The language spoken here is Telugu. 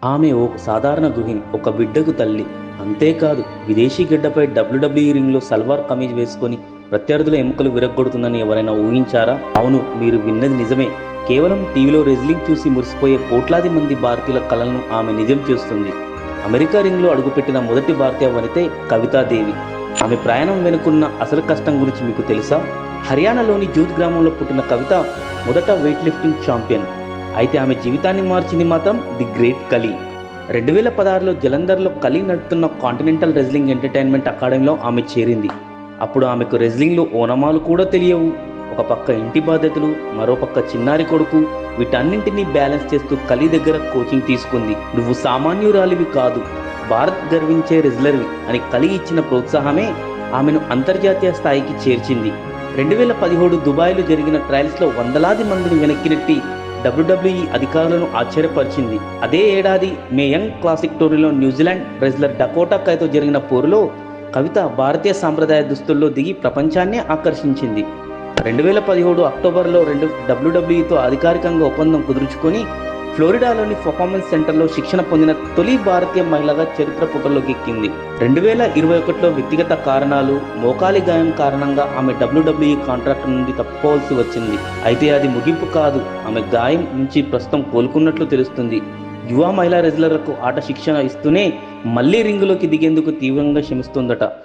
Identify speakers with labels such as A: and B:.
A: ఆమె ఓ సాధారణ గృహిణి, ఒక బిడ్డకు తల్లి. అంతేకాదు, విదేశీ గడ్డపై డబ్ల్యూడబ్ల్యూఈ రింగ్లో సల్వార్ కమీజ్ వేసుకొని ప్రత్యర్థుల ఎముకలు విరగ్గొడుతుందని ఎవరైనా ఊహించారా? అవును, మీరు విన్నది నిజమే. కేవలం టీవీలో రెజ్లింగ్ చూసి మురిసిపోయే కోట్లాది మంది భారతీయుల కలలను ఆమె నిజం చేస్తుంది. అమెరికా రింగ్లో అడుగుపెట్టిన మొదటి భారతీయ వనితే కవితాదేవి. ఆమె ప్రయాణం వెనుకున్న అసలు కష్టం గురించి మీకు తెలుసా? హర్యానాలోని జూత్ గ్రామంలో పుట్టిన కవిత మొదట వెయిట్ లిఫ్టింగ్ ఛాంపియన్. అయితే ఆమె జీవితాన్ని మార్చింది మాత్రం ది గ్రేట్ కలీ. 2016లో జలంధర్లో కలీ నడుపుతున్న కాంటినెంటల్ రెజ్లింగ్ ఎంటర్టైన్మెంట్ అకాడమీలో ఆమె చేరింది. అప్పుడు ఆమెకు రెజ్లింగ్లో ఓనమాలు కూడా తెలియవు. ఒక పక్క ఇంటి బాధ్యతలు, మరోపక్క చిన్నారి కొడుకు, వీటన్నింటినీ బ్యాలెన్స్ చేస్తూ కలీ దగ్గర కోచింగ్ తీసుకుంది. నువ్వు సామాన్యురాలివి కాదు, భారత్ గర్వించే రెజ్లర్వి అని కలీ ఇచ్చిన ప్రోత్సాహమే ఆమెను అంతర్జాతీయ స్థాయికి చేర్చింది. 2017 దుబాయ్లో జరిగిన ట్రయల్స్లో వందలాది మందిని వెనక్కి నెట్టి డబ్ల్యూడబ్ల్యూఈ అధికారులను ఆశ్చర్యపరిచింది. అదే ఏడాది మే యంగ్ క్లాసిక్ టోర్నీలో న్యూజిలాండ్ రెజ్లర్ డకోటా కైతో జరిగిన పోరులో కవిత భారతీయ సాంప్రదాయ దుస్తుల్లో దిగి ప్రపంచాన్నే ఆకర్షించింది. 2017 అక్టోబర్లో డబ్ల్యూడబ్ల్యూఈతో అధికారికంగా ఒప్పందం కుదుర్చుకొని ఫ్లోరిడాలోని పర్ఫార్మెన్స్ సెంటర్లో శిక్షణ పొందిన తొలి భారతీయ మహిళగా చరిత్ర పుటల్లోకి ఎక్కింది. 2021లో వ్యక్తిగత కారణాలు, మోకాలి గాయం కారణంగా ఆమె డబ్ల్యూడబ్ల్యూఈ కాంట్రాక్ట్ నుండి తప్పుకోవాల్సి వచ్చింది. అయితే అది ముగింపు కాదు. ఆమె గాయం నుంచి ప్రస్తుతం కోలుకున్నట్లు తెలుస్తుంది. యువ మహిళా రెజ్లర్లకు ఆట శిక్షణ ఇస్తూనే మళ్లీ రింగులోకి దిగేందుకు తీవ్రంగా శ్రమిస్తుందట.